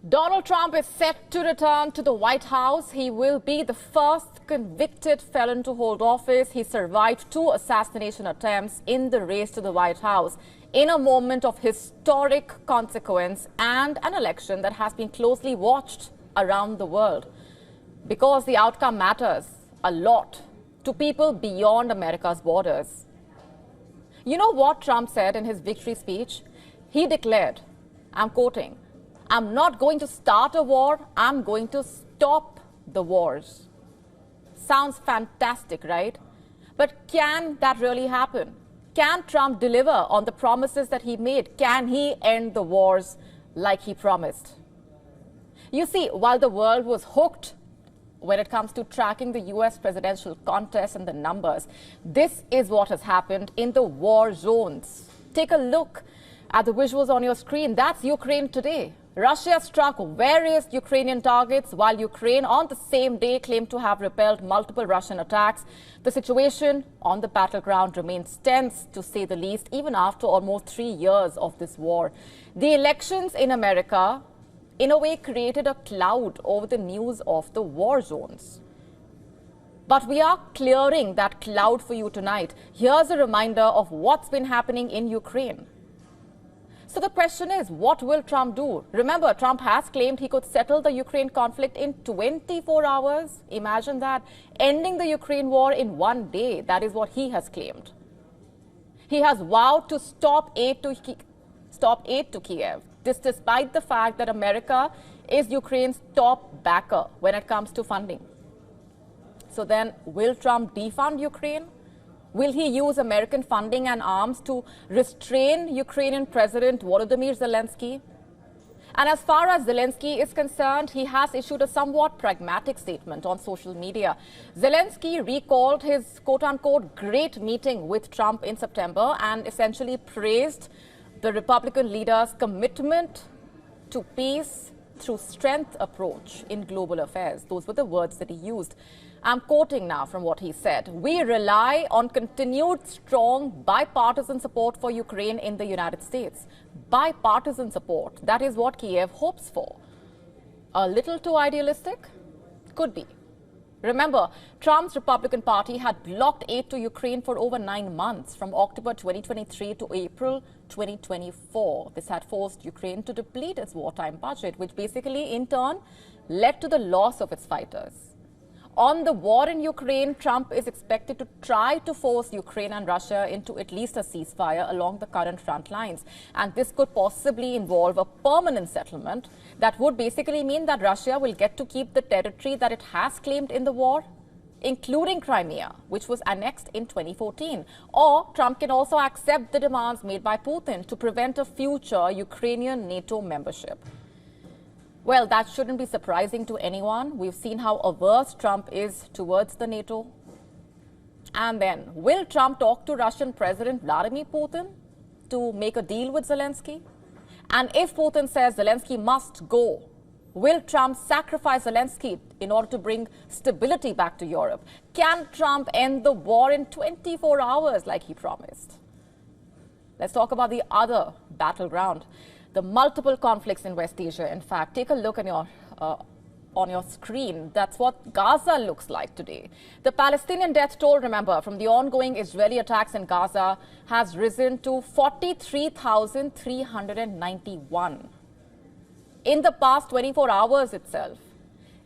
Donald Trump is set to return to the White House. He will be the first convicted felon to hold office. He survived 2 assassination attempts in the race to the White House in a moment of historic consequence and an election that has been closely watched around the world because the outcome matters a lot to people beyond America's borders. You know what Trump said in his victory speech? He declared, I'm quoting, "I'm not going to start a war, I'm going to stop the wars." Sounds fantastic, right? But can that really happen? Can Trump deliver on the promises that he made? Can he end the wars like he promised? You see, while the world was hooked when it comes to tracking the US presidential contest and the numbers, this is what has happened in the war zones. Take a look at the visuals on your screen. That's Ukraine today. Russia struck various Ukrainian targets while Ukraine on the same day claimed to have repelled multiple Russian attacks. The situation on the battleground remains tense, to say the least, even after almost 3 years of this war. The elections in America, in a way, created a cloud over the news of the war zones. But we are clearing that cloud for you tonight. Here's a reminder of what's been happening in Ukraine. So the question is, what will Trump do? Remember, Trump has claimed he could settle the Ukraine conflict in 24 hours. Imagine that. Ending the Ukraine war in 1 day. That is what he has claimed. He has vowed to stop aid to Kiev. This despite the fact that America is Ukraine's top backer when it comes to funding. So then, will Trump defund Ukraine? Will he use American funding and arms to restrain Ukrainian President Volodymyr Zelensky? And as far as Zelensky is concerned, he has issued a somewhat pragmatic statement on social media. Zelensky recalled his quote-unquote great meeting with Trump in September and essentially praised the Republican leader's commitment to peace through strength approach in global affairs. Those were the words that he used. I'm quoting now from what he said. "We rely on continued strong bipartisan support for Ukraine in the United States." Bipartisan support, that is what Kiev hopes for. A little too idealistic? Could be. Remember, Trump's Republican Party had blocked aid to Ukraine for over 9 months, from October 2023 to April 2024. This had forced Ukraine to deplete its wartime budget, which basically, in turn, led to the loss of its fighters. On the war in Ukraine, Trump is expected to try to force Ukraine and Russia into at least a ceasefire along the current front lines. And this could possibly involve a permanent settlement that would basically mean that Russia will get to keep the territory that it has claimed in the war, including Crimea, which was annexed in 2014. Or Trump can also accept the demands made by Putin to prevent a future Ukrainian NATO membership. Well, that shouldn't be surprising to anyone. We've seen how averse Trump is towards the NATO. And then, will Trump talk to Russian President Vladimir Putin to make a deal with Zelensky? And if Putin says Zelensky must go, will Trump sacrifice Zelensky in order to bring stability back to Europe? Can Trump end the war in 24 hours like he promised? Let's talk about the other battleground. The multiple conflicts in West Asia. In fact, take a look on your screen. That's what Gaza looks like today. The Palestinian death toll, remember, from the ongoing Israeli attacks in Gaza has risen to 43,391. In the past 24 hours itself,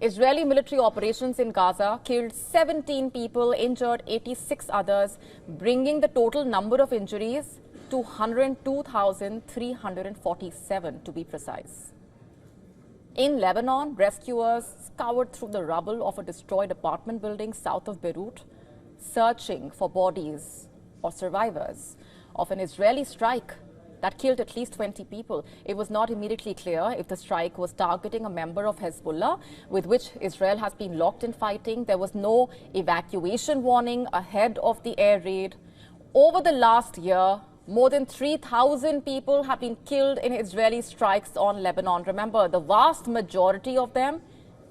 Israeli military operations in Gaza killed 17 people, injured 86 others, bringing the total number of injuries to 102,347 to be precise. In Lebanon, rescuers scoured through the rubble of a destroyed apartment building south of Beirut, searching for bodies or survivors of an Israeli strike that killed at least 20 people. It was not immediately clear if the strike was targeting a member of Hezbollah, with which Israel has been locked in fighting. There was no evacuation warning ahead of the air raid. Over the last year, more than 3,000 people have been killed in Israeli strikes on Lebanon. Remember, the vast majority of them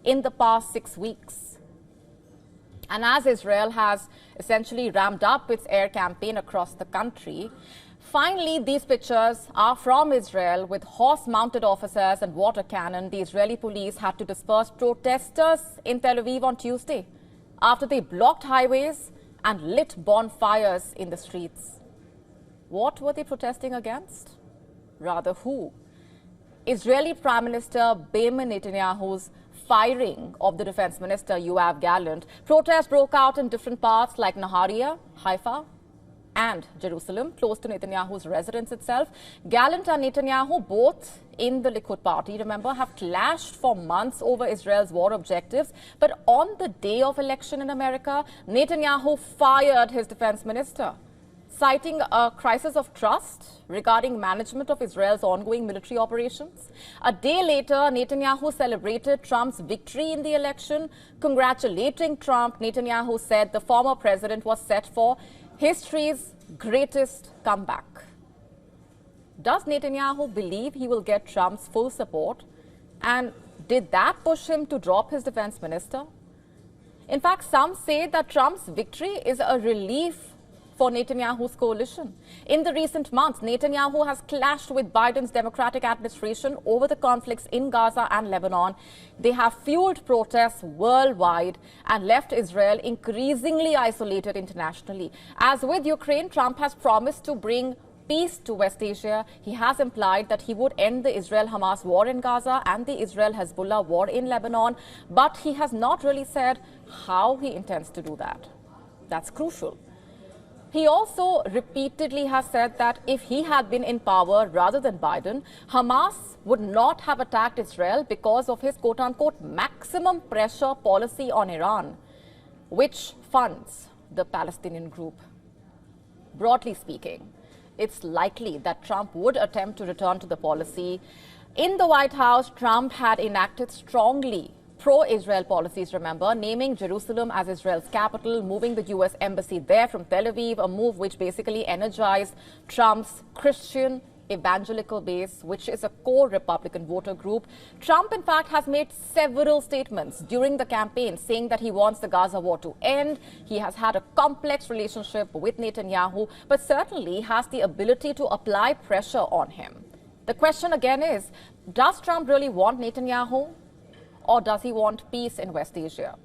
in the past 6 weeks. And as Israel has essentially ramped up its air campaign across the country, Finally, these pictures are from Israel with horse-mounted officers and water cannon. The Israeli police had to disperse protesters in Tel Aviv on Tuesday after they blocked highways and lit bonfires in the streets. What were they protesting against? Rather, who? Israeli Prime Minister Benjamin Netanyahu's firing of the Defense Minister Yoav Gallant. Protests broke out in different parts like Nahariya, Haifa, and Jerusalem, close to Netanyahu's residence itself. Gallant and Netanyahu, both in the Likud party, remember, have clashed for months over Israel's war objectives. But on the day of election in America, Netanyahu fired his defense minister, citing a crisis of trust regarding management of Israel's ongoing military operations. A day later, Netanyahu celebrated Trump's victory in the election. Congratulating Trump, Netanyahu said the former president was set for history's greatest comeback. Does Netanyahu believe he will get Trump's full support? And did that push him to drop his defense minister? In fact, some say that Trump's victory is a relief for Netanyahu's coalition. In the recent months, Netanyahu has clashed with Biden's Democratic administration over the conflicts in Gaza and Lebanon. They have fueled protests worldwide and left Israel increasingly isolated internationally. As with Ukraine, Trump has promised to bring peace to West Asia. He has implied that he would end the Israel-Hamas war in Gaza and the Israel-Hezbollah war in Lebanon, but he has not really said how he intends to do that. That's crucial. He also repeatedly has said that if he had been in power rather than Biden, Hamas would not have attacked Israel because of his quote-unquote maximum pressure policy on Iran, which funds the Palestinian group. Broadly speaking, it's likely that Trump would attempt to return to the policy. In the White House, Trump had enacted strongly pro-Israel policies, remember, naming Jerusalem as Israel's capital, moving the U.S. embassy there from Tel Aviv, a move which basically energized Trump's Christian evangelical base, which is a core Republican voter group. Trump, in fact, has made several statements during the campaign saying that he wants the Gaza war to end. He has had a complex relationship with Netanyahu, but certainly has the ability to apply pressure on him. The question again is, does Trump really want Netanyahu? Or does he want peace in West Asia?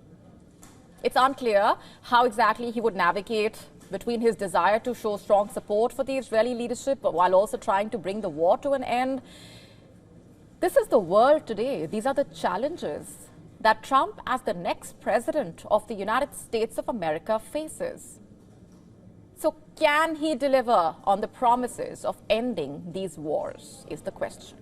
It's unclear how exactly he would navigate between his desire to show strong support for the Israeli leadership while also trying to bring the war to an end. This is the world today. These are the challenges that Trump, as the next president of the United States of America, faces. So can he deliver on the promises of ending these wars is the question.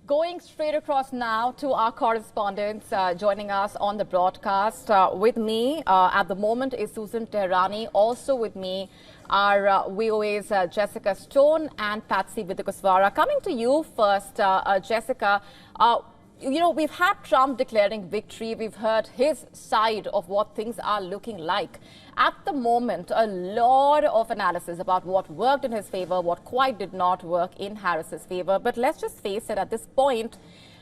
Going straight across now to our correspondents joining us on the broadcast. With me at the moment is Susan Tehrani. Also with me are VOA's Jessica Stone and Patsy Vidyakuswara. Coming to you first, Jessica. You know, we've had Trump declaring victory. We've heard his side of what things are looking like. At the moment, a lot of analysis about what worked in his favor, what quite did not work in Harris's favor. But let's just face it, at this point,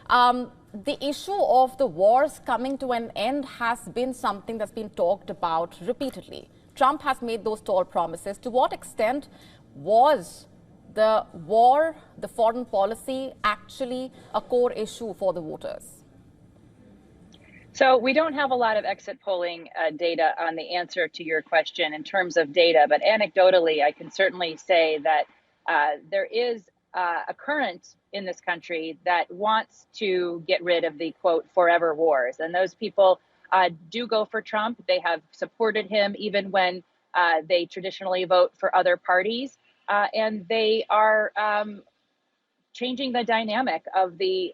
the issue of the wars coming to an end has been something that's been talked about repeatedly. Trump has made those tall promises. To what extent was the war, the foreign policy, actually a core issue for the voters? So we don't have a lot of exit polling data on the answer to your question in terms of data, but anecdotally, I can certainly say that there is a current in this country that wants to get rid of the, quote, forever wars. And those people do go for Trump. They have supported him even when they traditionally vote for other parties. And they are changing the dynamic of the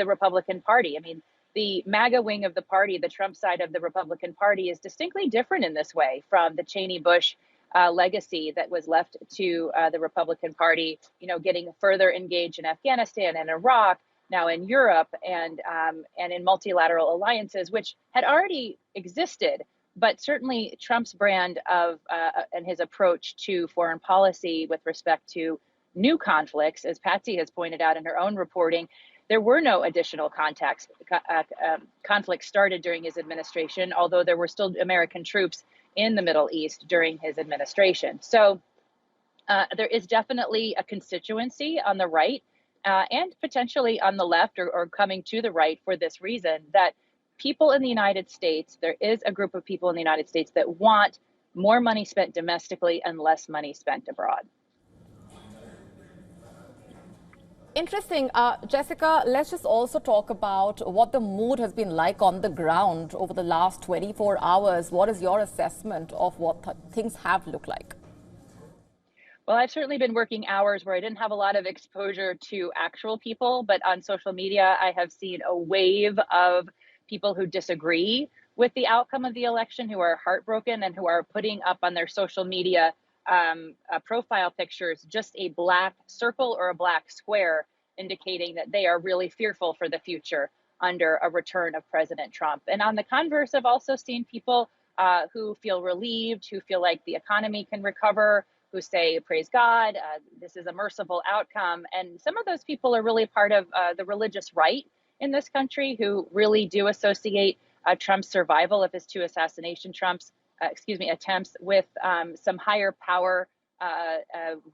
Republican Party. I mean, the MAGA wing of the party, the Trump side of the Republican Party, is distinctly different in this way from the Cheney-Bush legacy that was left to the Republican Party. You know, getting further engaged in Afghanistan and Iraq, now in Europe, and in multilateral alliances, which had already existed But certainly Trump's brand of and his approach to foreign policy with respect to new conflicts, as Patsy has pointed out in her own reporting, there were no additional conflicts started during his administration, although there were still American troops in the Middle East during his administration. So there is definitely a constituency on the right and potentially on the left or coming to the right for this reason that people in the United States, there is a group of people in the United States that want more money spent domestically and less money spent abroad. Interesting. Jessica, let's just also talk about what the mood has been like on the ground over the last 24 hours. What is your assessment of what things have looked like? Well, I've certainly been working hours where I didn't have a lot of exposure to actual people, but on social media, I have seen a wave of people who disagree with the outcome of the election, who are heartbroken and who are putting up on their social media profile pictures just a black circle or a black square, indicating that they are really fearful for the future under a return of President Trump. And on the converse, I've also seen people who feel relieved, who feel like the economy can recover, who say, praise God, this is a merciful outcome. And some of those people are really part of the religious right in this country, who really do associate Trump's survival of his two assassination attempts with some higher power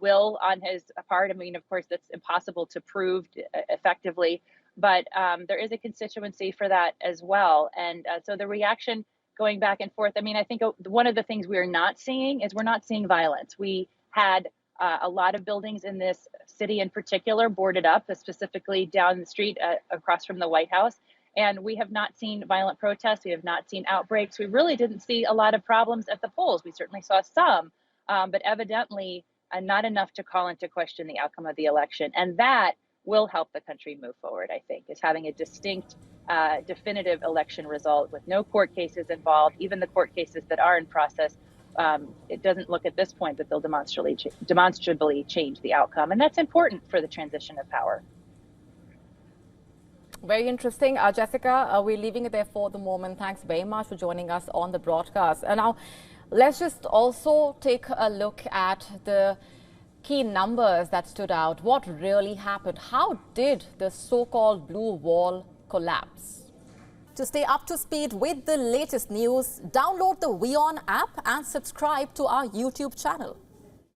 will on his part. I mean, of course, that's impossible to prove effectively, but there is a constituency for that as well. And so the reaction going back and forth, I mean, I think one of the things we are not seeing is we're not seeing violence. We had a lot of buildings in this city in particular boarded up, specifically down the street across from the White House. And we have not seen violent protests. We have not seen outbreaks. We really didn't see a lot of problems at the polls. We certainly saw some, but evidently not enough to call into question the outcome of the election. And that will help the country move forward, I think, is having a distinct, definitive election result with no court cases involved. Even the court cases that are in process, it doesn't look at this point that they'll demonstrably change the outcome. And that's important for the transition of power. Very interesting. Jessica, we're leaving it there for the moment. Thanks very much for joining us on the broadcast. And now let's just also take a look at the key numbers that stood out. What really happened? How did the so-called blue wall collapse? To stay up to speed with the latest news, download the WION app and subscribe to our YouTube channel.